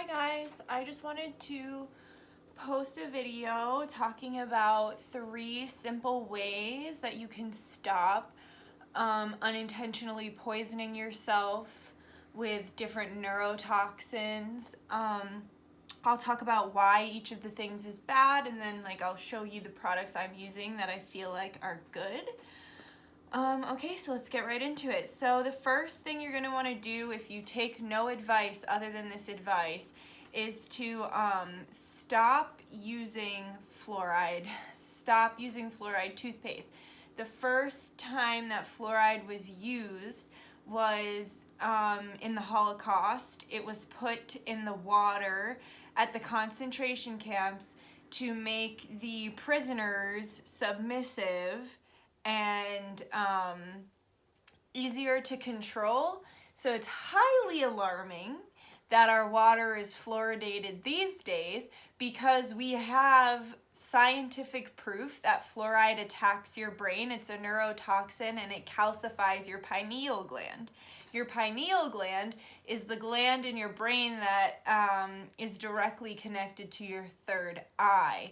guys, I just wanted to post a video talking about 3 simple ways that you can stop unintentionally poisoning yourself with different neurotoxins. I'll talk about why each of the things is bad, and then I'll show you the products I'm using that I feel like are good. Okay, so let's get right into it. So the first thing you're going to want to do if you take no advice other than this advice is to stop using fluoride. Stop using fluoride toothpaste. The first time that fluoride was used was in the Holocaust. It was put in the water at the concentration camps to make the prisoners submissive and easier to control. So it's highly alarming that our water is fluoridated these days because we have scientific proof that fluoride attacks your brain. It's a neurotoxin and it calcifies your pineal gland. Your pineal gland is the gland in your brain that is directly connected to your third eye.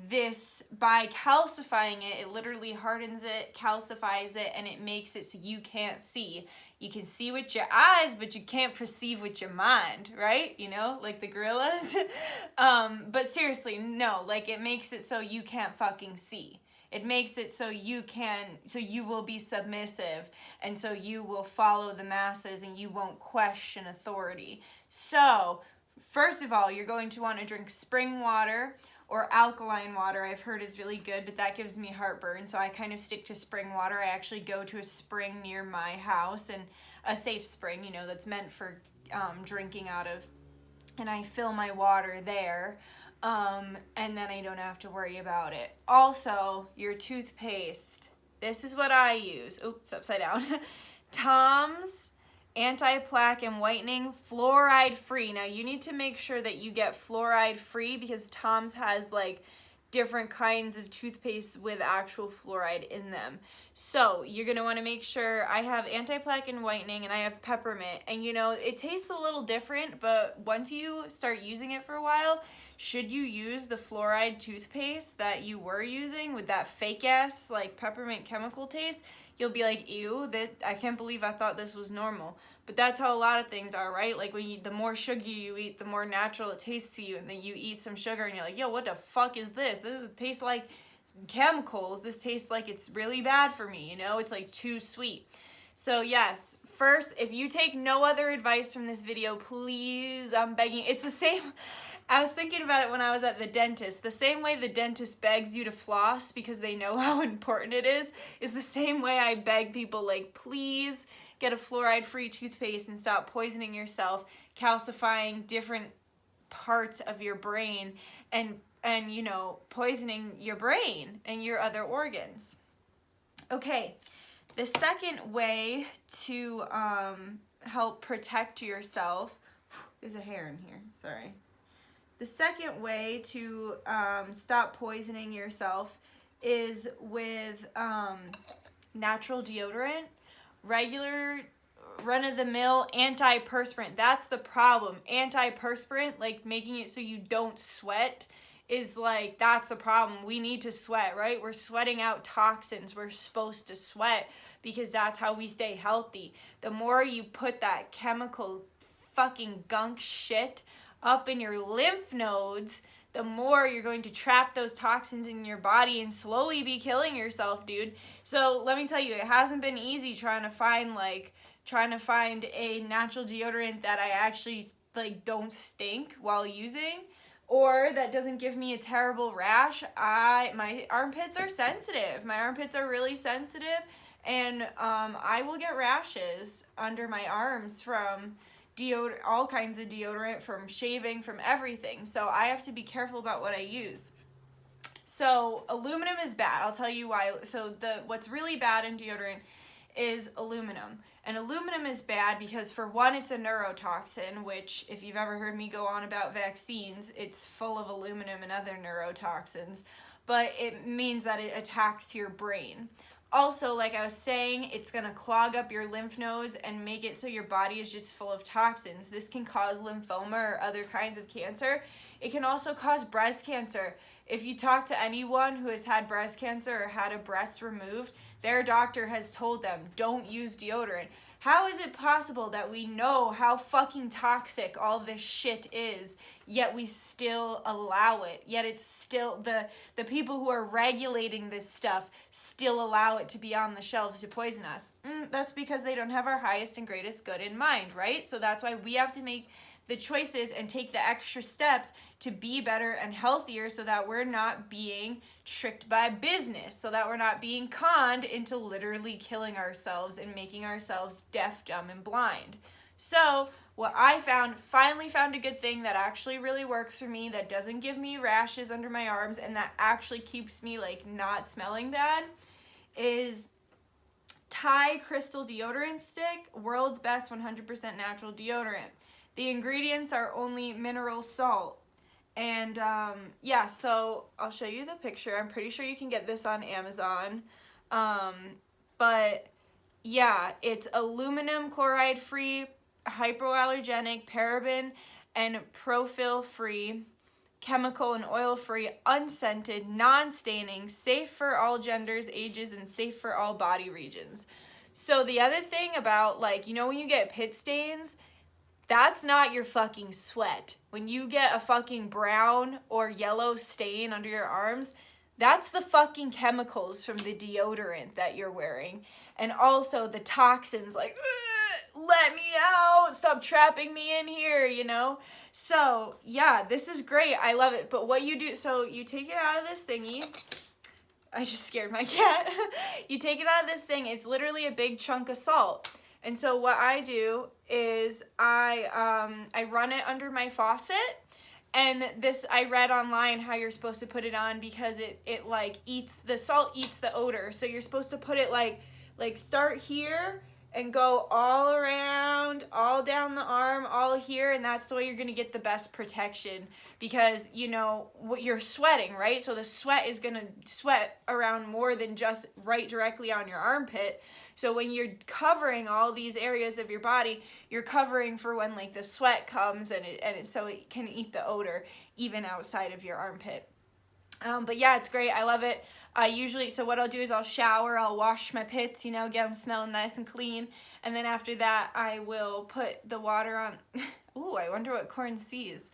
This, by calcifying it, it literally hardens it, calcifies it, and it makes it so you can't see. You can see with your eyes, but you can't perceive with your mind, right? You know, like the gorillas. But seriously, no, it makes it so you can't fucking see. It makes it so you will be submissive, and so you will follow the masses and you won't question authority. So, first of all, you're going to want to drink spring water or alkaline water. I've heard is really good, but that gives me heartburn, so I kind of stick to spring water. I actually go to a spring near my house, and a safe spring, that's meant for drinking out of, and I fill my water there, and then I don't have to worry about it. Also, your toothpaste. This is what I use. Oops, upside down. Tom's anti-plaque and whitening, fluoride free. Now you need to make sure that you get fluoride free because Tom's has different kinds of toothpaste with actual fluoride in them. So you're going to want to make sure. I have anti-plaque and whitening and I have peppermint, and it tastes a little different, but once you start using it for a while, should you use the fluoride toothpaste that you were using with that fake ass peppermint chemical taste, you'll be like, ew, I can't believe I thought this was normal. But that's how a lot of things are, right? The more sugar you eat, the more natural it tastes to you, and then you eat some sugar and you're like, yo, what the fuck is this? This tastes like chemicals. This tastes like it's really bad for me, it's too sweet. So yes, first, if you take no other advice from this video, please, I'm begging. It's the same. I was thinking about it when I was at the dentist. The same way the dentist begs you to floss because they know how important it is the same way I beg people, please get a fluoride-free toothpaste and stop poisoning yourself, calcifying different parts of your brain, and poisoning your brain and your other organs. Okay, the second way to help protect yourself, there's a hair in here, sorry. The second way to stop poisoning yourself is with natural deodorant, regular run-of-the-mill antiperspirant. That's the problem. Antiperspirant, making it so you don't sweat, is that's the problem. We need to sweat, right? We're sweating out toxins. We're supposed to sweat because that's how we stay healthy. The more you put that chemical fucking gunk shit up in your lymph nodes, the more you're going to trap those toxins in your body and slowly be killing yourself, dude. So let me tell you, it hasn't been easy trying to find a natural deodorant that I actually don't stink while using, or that doesn't give me a terrible rash. My armpits are sensitive. My armpits are really sensitive, and I will get rashes under my arms from all kinds of deodorant, from shaving, from everything. So I have to be careful about what I use. So aluminum is bad. I'll tell you why. So what's really bad in deodorant is aluminum. And aluminum is bad because, for one, it's a neurotoxin, which, if you've ever heard me go on about vaccines, it's full of aluminum and other neurotoxins. But it means that it attacks your brain. Also, like I was saying, it's going to clog up your lymph nodes and make it so your body is just full of toxins. This can cause lymphoma or other kinds of cancer. It can also cause breast cancer. If you talk to anyone who has had breast cancer or had a breast removed, their doctor has told them, don't use deodorant. How is it possible that we know how fucking toxic all this shit is, yet we still allow it? Yet it's still, the people who are regulating this stuff still allow it to be on the shelves to poison us. That's because they don't have our highest and greatest good in mind, right? So that's why we have to make the choices and take the extra steps to be better and healthier so that we're not being tricked by business, so that we're not being conned into literally killing ourselves and making ourselves deaf, dumb, and blind. So what I finally found a good thing that actually really works for me, that doesn't give me rashes under my arms and that actually keeps me like not smelling bad, is Thai Crystal Deodorant Stick, world's best 100% natural deodorant. The ingredients are only mineral salt. And yeah, so I'll show you the picture. I'm pretty sure you can get this on Amazon. But yeah, it's aluminum chloride free, hypoallergenic, paraben and profil free, chemical and oil free, unscented, non-staining, safe for all genders, ages, and safe for all body regions. So the other thing about, like, you know when you get pit stains, that's not your fucking sweat. When you get a fucking brown or yellow stain under your arms, that's the fucking chemicals from the deodorant that you're wearing. And also the toxins, like, let me out, stop trapping me in here, you know? So, yeah, this is great. I love it. But what you do, so you take it out of this thingy. I just scared my cat. You take it out of this thing. It's literally a big chunk of salt. And so what I do is I run it under my faucet, and this, I read online how you're supposed to put it on because it like eats, the salt eats the odor. So you're supposed to put it like start here and go all around, all down the arm, all here, and that's the way you're gonna get the best protection because, you know, you're sweating, right? So the sweat is gonna sweat around more than just right directly on your armpit. So when you're covering all these areas of your body, you're covering for when like the sweat comes so it can eat the odor even outside of your armpit. But yeah, it's great. I love it. So what I'll do is I'll shower, I'll wash my pits, you know, get them smelling nice and clean. And then after that, I will put the water on. Ooh, I wonder what corn sees.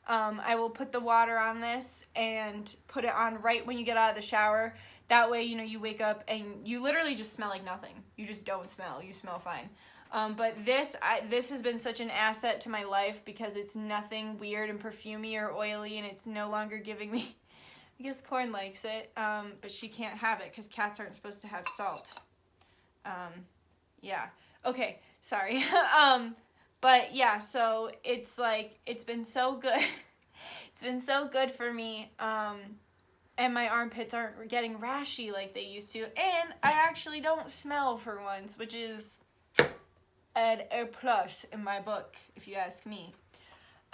I will put the water on this and put it on right when you get out of the shower. That way, you know, you wake up and you literally just smell like nothing. You just don't smell. You smell fine. But this has been such an asset to my life because it's nothing weird and perfumey or oily, and it's no longer giving me... I guess Corn likes it, but she can't have it because cats aren't supposed to have salt. Yeah. Okay, sorry. But yeah, so it's like, it's been so good. It's been so good for me. And my armpits aren't getting rashy like they used to. And I actually don't smell for once, which is an A+ in my book, if you ask me.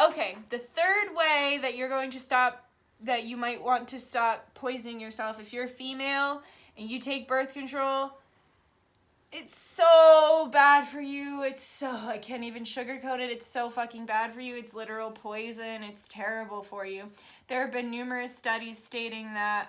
Okay, the third way that you're going to that you might want to stop poisoning yourself, if you're a female and you take birth control, it's so bad for you. I can't even sugarcoat it. It's so fucking bad for you. It's literal poison. It's terrible for you. There have been numerous studies stating that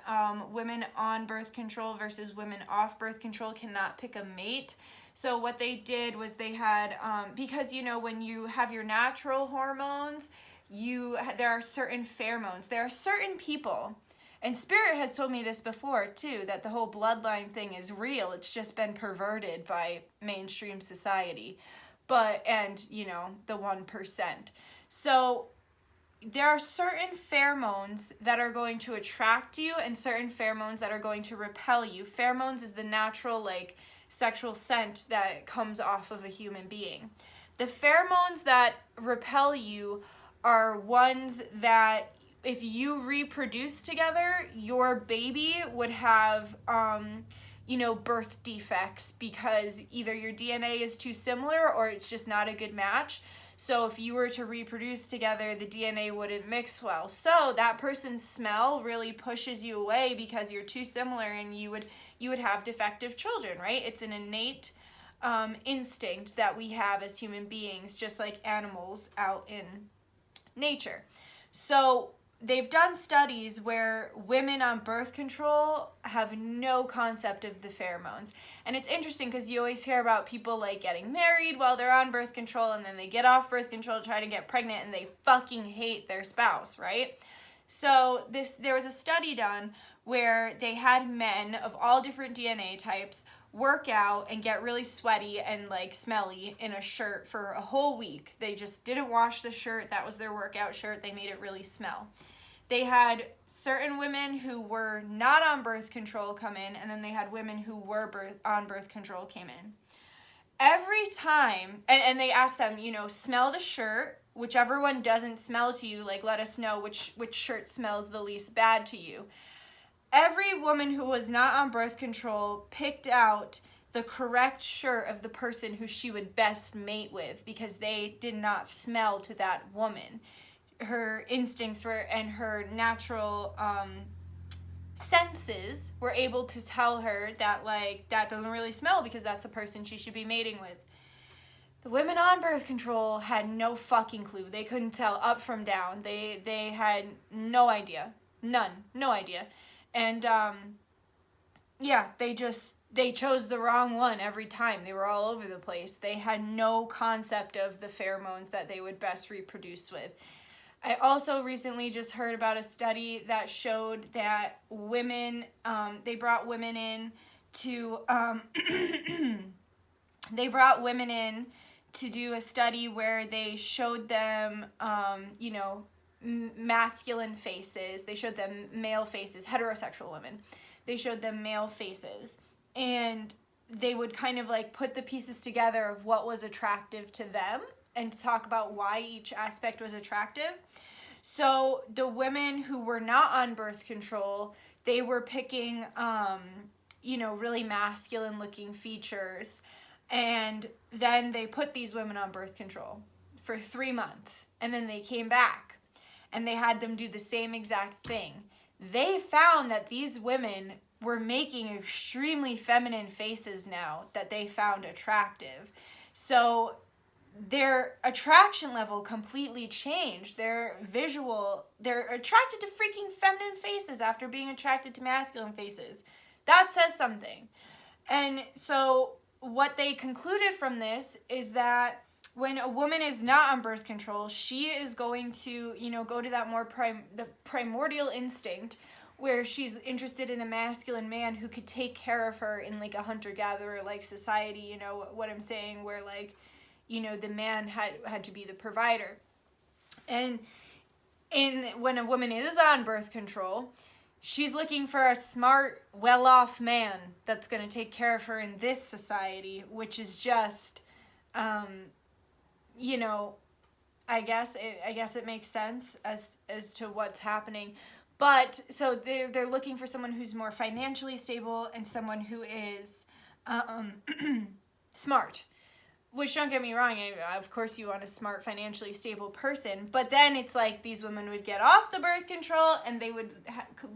women on birth control versus women off birth control cannot pick a mate. So what they did was they had, because, you know, when you have your natural hormones, there are certain pheromones. There are certain people, and Spirit has told me this before too, that the whole bloodline thing is real. It's just been perverted by mainstream society, and you know, the 1%. So there are certain pheromones that are going to attract you and certain pheromones that are going to repel you. Pheromones is the natural like sexual scent that comes off of a human being. The pheromones that repel you are ones that if you reproduce together, your baby would have, you know, birth defects because either your DNA is too similar or it's just not a good match. So if you were to reproduce together, the DNA wouldn't mix well. So that person's smell really pushes you away because you're too similar, and you would have defective children, right? It's an innate instinct that we have as human beings, just like animals out in nature. So they've done studies where women on birth control have no concept of the pheromones. And it's interesting because you always hear about people like getting married while they're on birth control, and then they get off birth control to try to get pregnant, and they fucking hate their spouse, right? So there was a study done where they had men of all different DNA types work out and get really sweaty and like smelly in a shirt for a whole week. They just didn't wash the shirt. That was their workout shirt. They made it really smell. They had certain women who were not on birth control come in, and then they had women who were on birth control came in. Every time, and they asked them, smell the shirt. Whichever one doesn't smell to you, like, let us know which shirt smells the least bad to you. Every woman who was not on birth control picked out the correct shirt of the person who she would best mate with because they did not smell to that woman. Her instincts and her natural senses were able to tell her that, like, that doesn't really smell because that's the person she should be mating with. The women on birth control had no fucking clue. They couldn't tell up from down. They had no idea. No idea. And, they chose the wrong one every time. They were all over the place. They had no concept of the pheromones that they would best reproduce with. I also recently just heard about a study that showed that women, they brought women in to do a study where they showed them, masculine faces. They showed them male faces, heterosexual women. They showed them male faces. And they would kind of like put the pieces together of what was attractive to them and talk about why each aspect was attractive. So the women who were not on birth control, they were picking, really masculine looking features. And then they put these women on birth control for 3 months. And then they came back and they had them do the same exact thing. They found that these women were making extremely feminine faces now that they found attractive. So their attraction level completely changed. They're attracted to freaking feminine faces after being attracted to masculine faces. That says something. And so what they concluded from this is that when a woman is not on birth control, she is going to, go to that more the primordial instinct where she's interested in a masculine man who could take care of her in like a hunter-gatherer like society, what I'm saying, where like, the man had to be the provider. And when a woman is on birth control, she's looking for a smart, well-off man that's going to take care of her in this society, which is just, I guess it makes sense as to what's happening. But so they're looking for someone who's more financially stable and someone who is smart. Which, don't get me wrong, of course you want a smart, financially stable person, but then it's like these women would get off the birth control and they would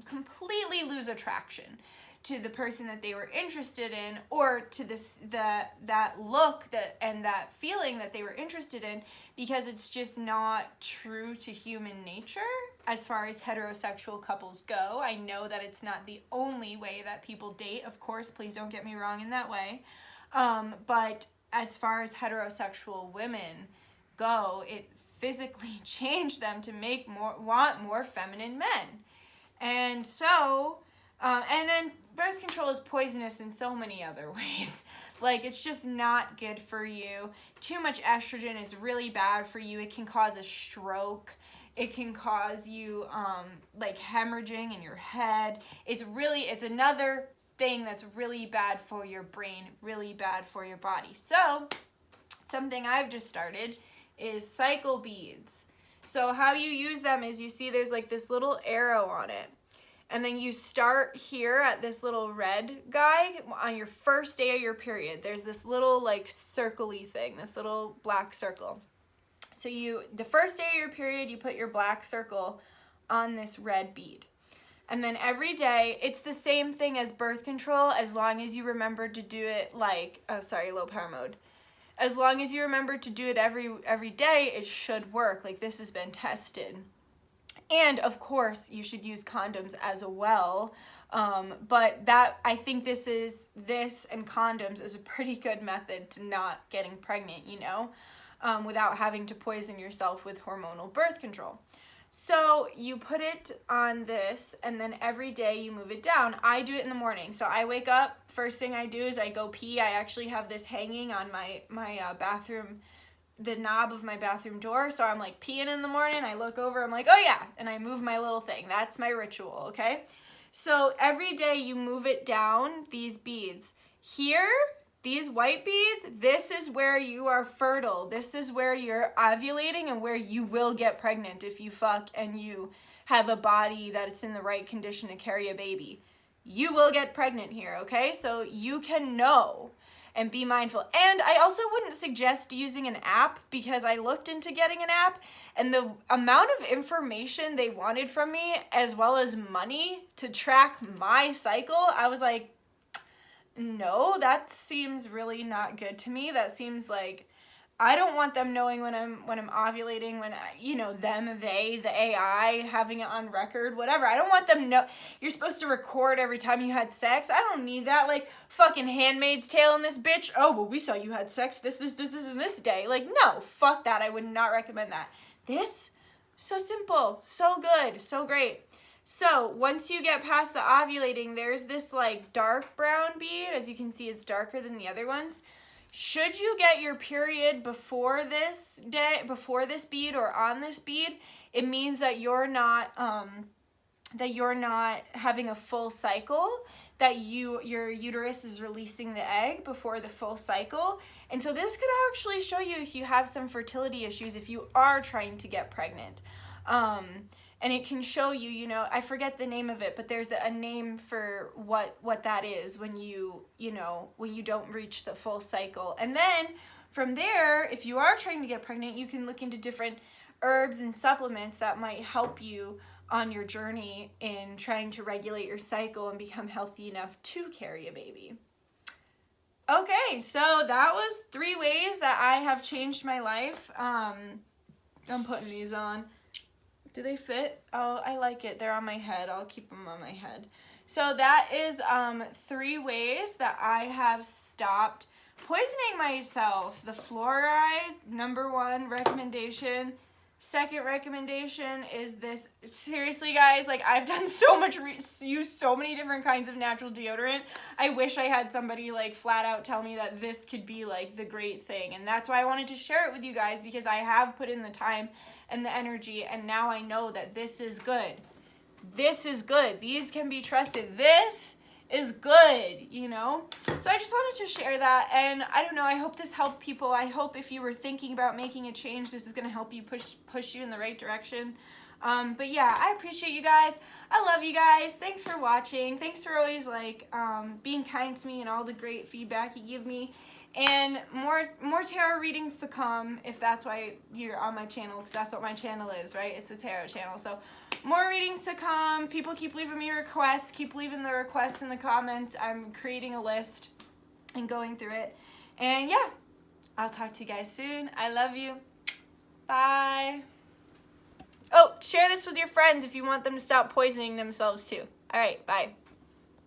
completely lose attraction to the person that they were interested in, or to that look and that feeling that they were interested in, because it's just not true to human nature as far as heterosexual couples go. I know that it's not the only way that people date, of course, please don't get me wrong in that way, but as far as heterosexual women go, it physically changed them to want more feminine men. And so, and then birth control is poisonous in so many other ways. Like, it's just not good for you. Too much estrogen is really bad for you. It can cause a stroke. It can cause you, hemorrhaging in your head. It's another thing that's really bad for your brain, really bad for your body. So, something I've just started is cycle beads. So how you use them is, you see there's like this little arrow on it. And then you start here at this little red guy on your first day of your period. There's this little like circle-y thing, this little black circle. So the first day of your period, you put your black circle on this red bead. And then every day, it's the same thing as birth control as long as you remember to do it low power mode. As long as you remember to do it every day, it should work. Like, this has been tested. And of course, you should use condoms as well. But I think this and condoms is a pretty good method to not getting pregnant, without having to poison yourself with hormonal birth control. So you put it on this, and then every day you move it down. I do it in the morning. So I wake up, first thing I do is I go pee. I actually have this hanging on my bathroom, the knob of my bathroom door. So I'm like peeing in the morning. I look over, I'm like, oh yeah, and I move my little thing. That's my ritual, okay? So every day you move it down, these beads. Here, these white beads, this is where you are fertile. This is where you're ovulating and where you will get pregnant if you fuck and you have a body that's in the right condition to carry a baby. You will get pregnant here, okay? So you can know and be mindful. And I also wouldn't suggest using an app, because I looked into getting an app, and the amount of information they wanted from me, as well as money to track my cycle, I was like, no, that seems really not good to me. That seems like I don't want them knowing when I'm ovulating, the AI, having it on record, whatever. I don't want them know. You're supposed to record every time you had sex. I don't need that. Like, fucking Handmaid's Tale in this bitch. Oh, well, we saw you had sex this, and this day. Like, no, fuck that. I would not recommend that. This, so simple, so good, so great. So once you get past the ovulating, there's this like dark brown bead. As you can see, it's darker than the other ones. Should you get your period before this bead or on this bead, it means that you're not having a full cycle, that your uterus is releasing the egg before the full cycle. And so this could actually show you if you have some fertility issues, if you are trying to get pregnant. And it can show you, I forget the name of it, but there's a name for what that is when you don't reach the full cycle. And then from there, if you are trying to get pregnant, you can look into different herbs and supplements that might help you on your journey in trying to regulate your cycle and become healthy enough to carry a baby. Okay, so that was 3 ways that I have changed my life. I'm putting these on. Do they fit? Oh, I like it. They're on my head. I'll keep them on my head. So that is 3 ways that I have stopped poisoning myself. The fluoride, number 1 recommendation. Second recommendation is this. Seriously, guys, like, I've done so much, used so many different kinds of natural deodorant. I wish I had somebody like flat out tell me that this could be like the great thing. And that's why I wanted to share it with you guys, because I have put in the time and the energy, and now I know that this is good. This is good. These can be trusted. This is good, So I just wanted to share that, and I don't know, I hope this helped people. I hope if you were thinking about making a change, this is going to help you push you in the right direction. But yeah, I appreciate you guys. I love you guys. Thanks for watching. Thanks for always being kind to me and all the great feedback you give me. And more tarot readings to come, if that's why you're on my channel, because that's what my channel is, right? It's a tarot channel. So more readings to come. People keep leaving me requests. Keep leaving the requests in the comments. I'm creating a list and going through it. And yeah, I'll talk to you guys soon. I love you. Bye. Oh, share this with your friends if you want them to stop poisoning themselves too. All right, bye.